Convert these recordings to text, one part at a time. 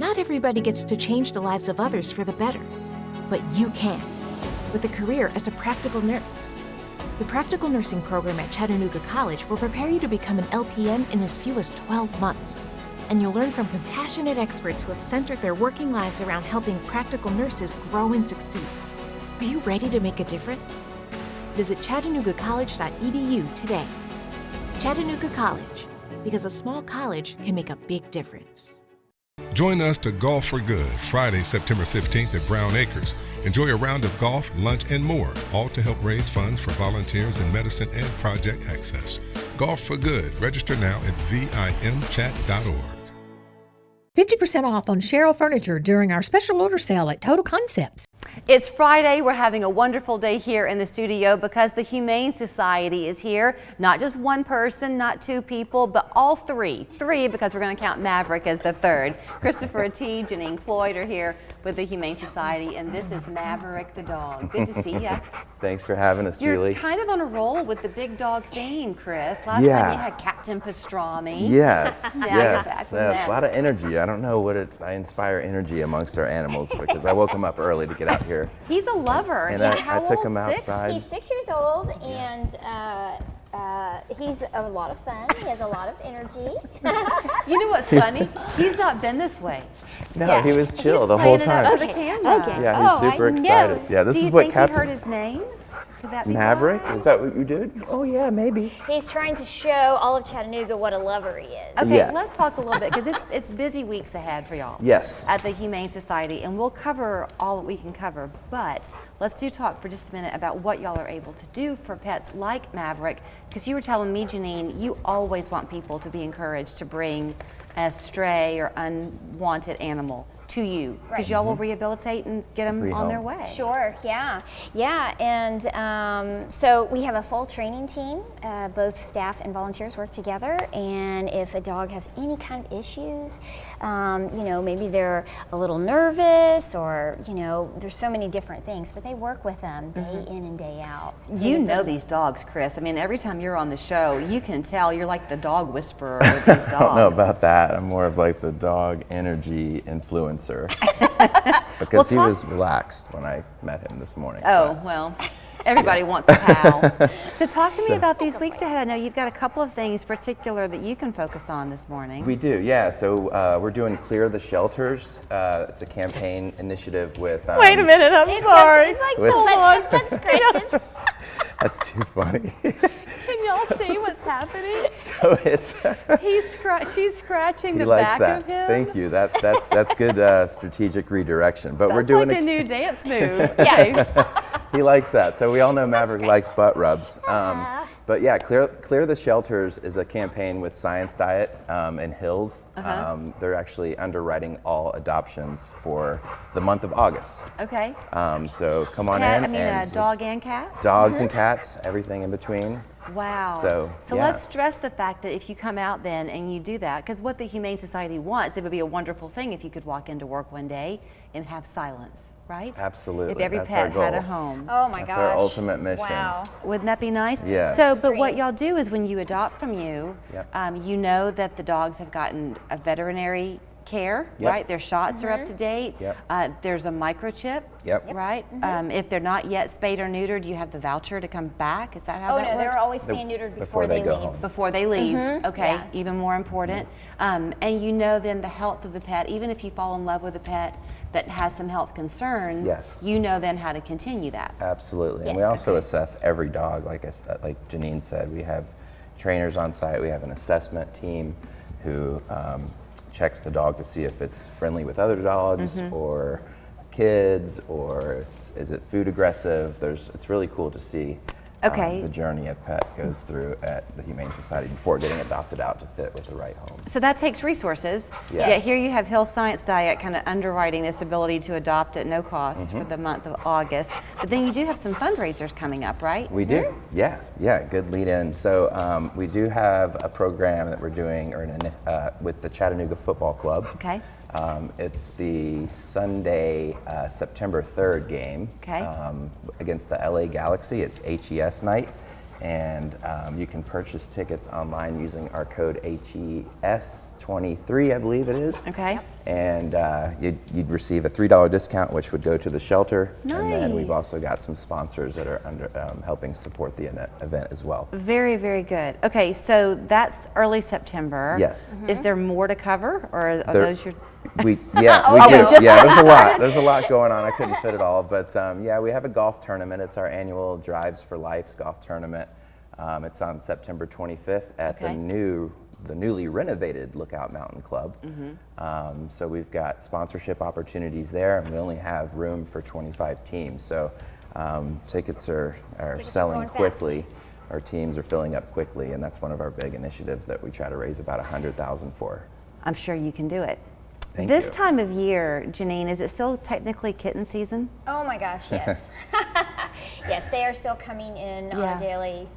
Not everybody gets to change the lives of others for the better, but you can, with a career as a practical nurse. The Practical Nursing Program at Chattanooga College will prepare you to become an LPN in as few as 12 months. And you'll learn from compassionate experts who have centered their working lives around helping practical nurses grow and succeed. Are you ready to make a difference? Visit ChattanoogaCollege.edu today. Chattanooga College, because a small college can make a big difference. Join us to Golf for Good, Friday, September 15th at Brown Acres. Enjoy a round of golf, lunch, and more, all to help raise funds for volunteers in medicine and Project Access. Golf for Good. Register now at VIMchat.org. 50% off on Cheryl Furniture during our special order sale at Total Concepts. It's Friday. We're having a wonderful day here in the studio because the Humane Society is here. Not just one person, not two people, but all three. Three, because we're going to count Maverick as the third. Christopher T, Janine Floyd are here with the Humane Society, and this is Maverick the dog. Good to see you. Thanks for having us, Julie. You're kind of on a roll with the big dog theme, Chris. Last time you had Captain Pastrami. Yes, yes, a lot of energy. I don't know I inspire energy amongst our animals because I woke him up early to get out here. He's a lover. And I took him outside. He's 6 years old, and he's a lot of fun. He has a lot of energy. You know what's funny? He's not been this way. No, he was chill the whole time. For the camera. Okay. Yeah, he's super excited. Yeah, this is what Captain. Do you think he heard his name? Could that be Maverick? why? Is that what you did? Oh yeah, maybe. He's trying to show all of Chattanooga what a lover he is. Okay, let's talk a little bit because it's busy weeks ahead for y'all. Yes. At the Humane Society, and we'll cover all that we can cover, but let's talk for just a minute about what y'all are able to do for pets like Maverick, because you were telling me, Janine, you always want people to be encouraged to bring a stray or unwanted animal to you, because y'all will rehabilitate and get them on their way. Sure, yeah. And so we have a full training team. Both staff and volunteers work together, and if a dog has any kind of issues, maybe they're a little nervous, or there's so many different things, but they work with them day in and day out. So you know these dogs, Chris. I mean, every time you're on the show, you can tell you're like the dog whisperer with these dogs. I don't know about that. I'm more of like the dog energy influencer. Because he was relaxed when I met him this morning. Oh, well, everybody wants a pal. So talk to me about these weeks ahead. I know you've got a couple of things particular that you can focus on this morning. We do, yeah. So we're doing Clear the Shelters. It's a campaign initiative with... Wait a minute, I'm sorry. It's like let's scratches. That's too funny. Can y'all see what's happening? So it's... she's scratching the likes back that. of him. Thank you. That's good strategic redirection. But we're doing like a new dance move. Yeah. He likes that. So we all know Maverick likes butt rubs. But yeah, Clear the Shelters is a campaign with Science Diet and Hills. They're actually underwriting all adoptions for the month of August. Okay. So come on in. Dog and cat? Dogs and cats, everything in between. Wow. So yeah. let's stress the fact that if you come out then and you do that, because what the Humane Society wants, it would be a wonderful thing if you could walk into work one day and have silence, right? Absolutely. If every That's pet our goal. had a home. Oh my gosh. That's our ultimate mission. Wow. Wouldn't that be nice? Yes. So, but what y'all do is when you adopt from you, Yep. you know that the dogs have gotten a veterinary care, Yes. right? Their shots are up to date. Yep. There's a microchip, Yep. right? If they're not yet spayed or neutered, you have the voucher to come back. Is that how Oh that no, works? they're always being neutered before they they go leave. home. Before they leave. Okay, Yeah. even more important. And you know then the health of the pet, even if you fall in love with a pet that has some health concerns, Yes. you know then how to continue that. Absolutely. And we Yes. also assess every dog, like Janine said. We have trainers on site. We have an assessment team who checks the dog to see if it's friendly with other dogs or kids, or is it food aggressive. It's really cool to see the journey a pet goes through at the Humane Society before getting adopted out to fit with the right home. So that takes resources. Yes. Yeah, here you have Hill Science Diet kind of underwriting this ability to adopt at no cost for the month of August. But then you do have some fundraisers coming up, right? We do, yeah, good lead in. So we do have a program that we're doing with the Chattanooga Football Club. Okay. It's the Sunday, September 3rd game against the LA Galaxy. It's HES night. and you can purchase tickets online using our code HES23, I believe it is. Okay. And you'd receive a $3 discount, which would go to the shelter. And then we've Nice. also got some sponsors that are helping support the event as well. Very, very good. Okay, so that's early September. Yes. Is there more to cover, or are There- those your? We do. Yeah, there's a lot. There's a lot going on. I couldn't fit it all, but yeah, we have a golf tournament. It's our annual Drives for Life's golf tournament. It's on September 25th at the newly renovated Lookout Mountain Club. So we've got sponsorship opportunities there, and we only have room for 25 teams. So tickets are selling going fast. quickly. Our teams are filling up quickly, and that's one of our big initiatives that we try to raise about $100,000 for. I'm sure you can do it. Thank This you. time of year, Janine, is it still technically kitten season? Oh my gosh, yes. Yes, they are still coming in on Yeah. a daily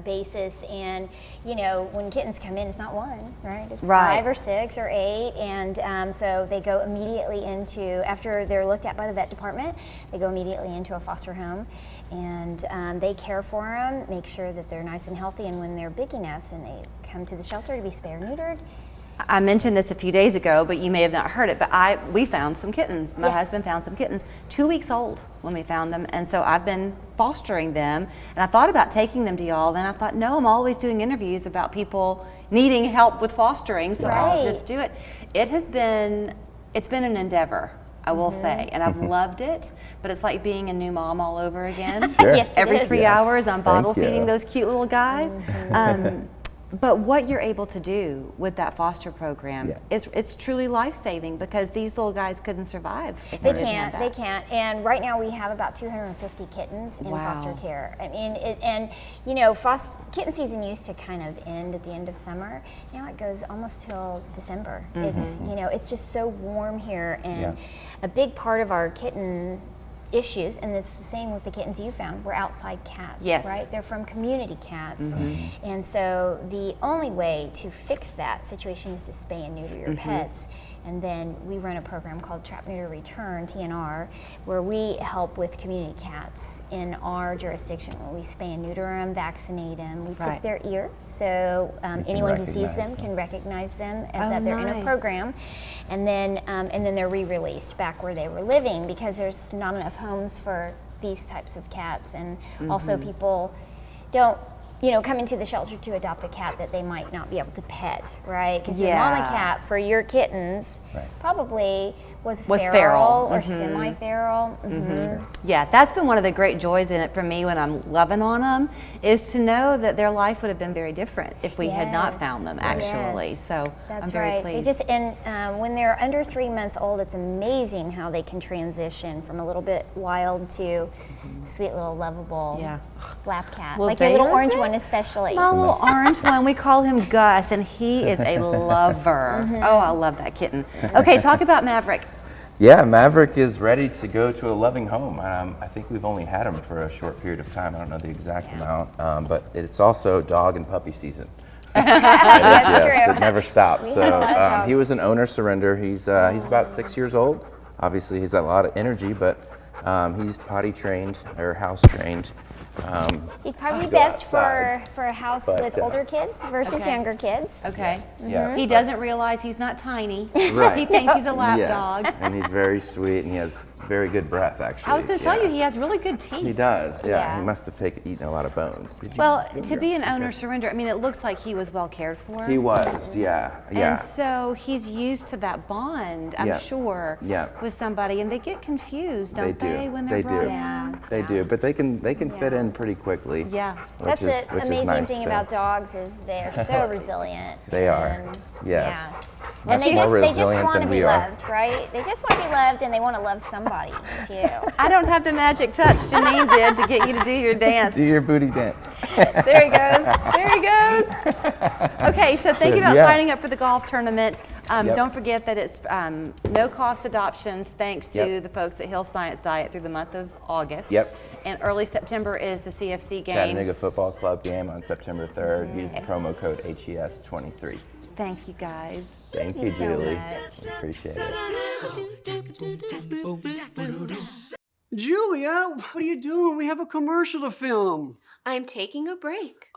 basis, and you know, when kittens come in, it's not one, right? It's Right. 5 or 6 or 8, and so they go immediately into, after they're looked at by the vet department, they go immediately into a foster home, and they care for them, make sure that they're nice and healthy, and when they're big enough, then they come to the shelter to be spayed or neutered. I mentioned this a few days ago, but you may have not heard it, but we found some kittens. My Yes. husband found some kittens, 2 weeks old when we found them, and so I've been fostering them, and I thought about taking them to y'all, then I thought, no, I'm always doing interviews about people needing help with fostering, so I'll Right. just do it. It's been an endeavor, I will say, and I've loved it, but it's like being a new mom all over again. Sure. Yes, it Every is. 3 hours, I'm bottle Thank you. feeding those cute little guys. But what you're able to do with that foster program, Yeah. it's truly life-saving, because these little guys couldn't survive if They we didn't have can't. They that. can't. And right now we have about 250 kittens in Wow. foster care. I mean, and you know, kitten season used to kind of end at the end of summer. Now it goes almost till December. It's it's just so warm here, and Yeah. a big part of our kitten issues, and it's the same with the kittens you found, were outside cats, Yes. right? They're from community cats. And so the only way to fix that situation is to spay and neuter your pets. And then we run a program called Trap, Neuter, Return, TNR, where we help with community cats in our jurisdiction, where we spay and neuter them, vaccinate them. We Right. tip their ear, so anyone who sees them recognize them. can recognize them as Oh, that they're in a nice. program. And then they're re-released back where they were living, because there's not enough homes for these types of cats. And also people don't come into the shelter to adopt a cat that they might not be able to pet, right? Because your mama Yeah. cat for your kittens Right. probably was feral. feral or semi-feral. Yeah, that's been one of the great joys in it for me when I'm loving on them, is to know that their life would have been very different if we had not Yes. found them, actually. Yes. So That's I'm very right. pleased. When they're under 3 months old, it's amazing how they can transition from a little bit wild to sweet little lovable Yeah. lap cat, Well, like your little they are orange big. one especially. My little orange one, we call him Gus, and he is a lover. Oh, I love that kitten. Okay, talk about Maverick. Yeah, Maverick is ready to go to a loving home. I think we've only had him for a short period of time. I don't know the exact amount, but it's also dog and puppy season. Yes, true. it never stops. We So have a lot of dogs. he was an owner surrender. He's about 6 years old. Obviously, he's got a lot of energy, but he's potty trained or house trained. He'd probably be go best outside. for a house But, with older kids versus Okay. younger kids. Okay. Yeah, He doesn't realize he's not tiny. Right. He thinks he's a lap yes, dog. and he's very sweet, and he has very good breath. Actually, I was going to tell Yeah. you, he has really good teeth. He does. Yeah, Yeah. he must have eaten a lot of bones. Did you- Well, did to you- be an owner surrender, I mean, it looks like he was well cared for. He was. Yeah. And Yeah. so he's used to that bond, I'm Yeah. sure, Yeah. with somebody, and they get confused, They don't they, do. when they're They brought do. in? They do, but they can fit in pretty quickly. Yeah. That's which the is amazing nice. thing so about dogs is they're so resilient. They are. And, Yes. Yeah. Much And they more just resilient want to than be we are. loved, right? They just want to be loved, and they want to love somebody too. I don't have the magic touch Janine did to get you to do your dance. Do your booty dance. There he goes. There he goes. Okay, so thinking about yeah. signing up for the golf tournament, Yep. don't forget that it's no cost adoptions thanks to Yep. the folks at Hill Science Diet through the month of August. Yep. And early September is the CFC game. Chattanooga Football Club game on September 3rd. Use the promo code HES23. Thank you guys. Thank you, you so Julie. much. Appreciate it. Julia, what are you doing? We have a commercial to film. I'm taking a break.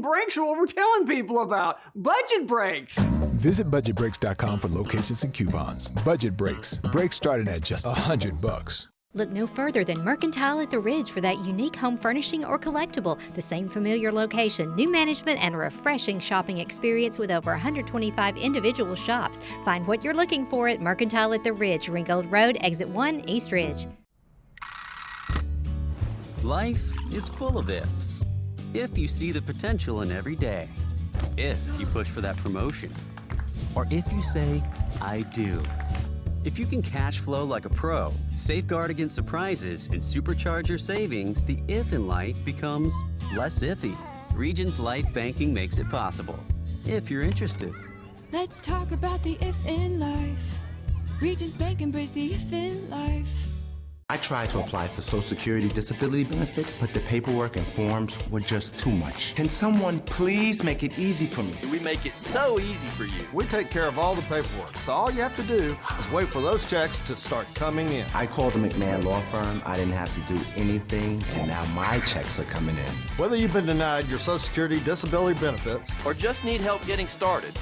Breaks are what we're telling people about. Budget breaks. Visit budgetbreaks.com for locations and coupons. Budget Breaks. Breaks starting at just $100. Look no further than Mercantile at the Ridge for that unique home furnishing or collectible. The same familiar location, new management, and a refreshing shopping experience with over 125 individual shops. Find what you're looking for at Mercantile at the Ridge, Ringgold Road, Exit 1, East Ridge. Life is full of ifs. If you see the potential in every day, if you push for that promotion, or if you say, I do. If you can cash flow like a pro, safeguard against surprises, and supercharge your savings, the if in life becomes less iffy. Regions Life Banking makes it possible. If you're interested. Let's talk about the if in life. Regions Bank embrace the if in life. I tried to apply for Social Security disability benefits, but the paperwork and forms were just too much. Can someone please make it easy for me? We make it so easy for you. We take care of all the paperwork, so all you have to do is wait for those checks to start coming in. I called the McMahon Law Firm. I didn't have to do anything, and now my checks are coming in. Whether you've been denied your Social Security disability benefits or just need help getting started,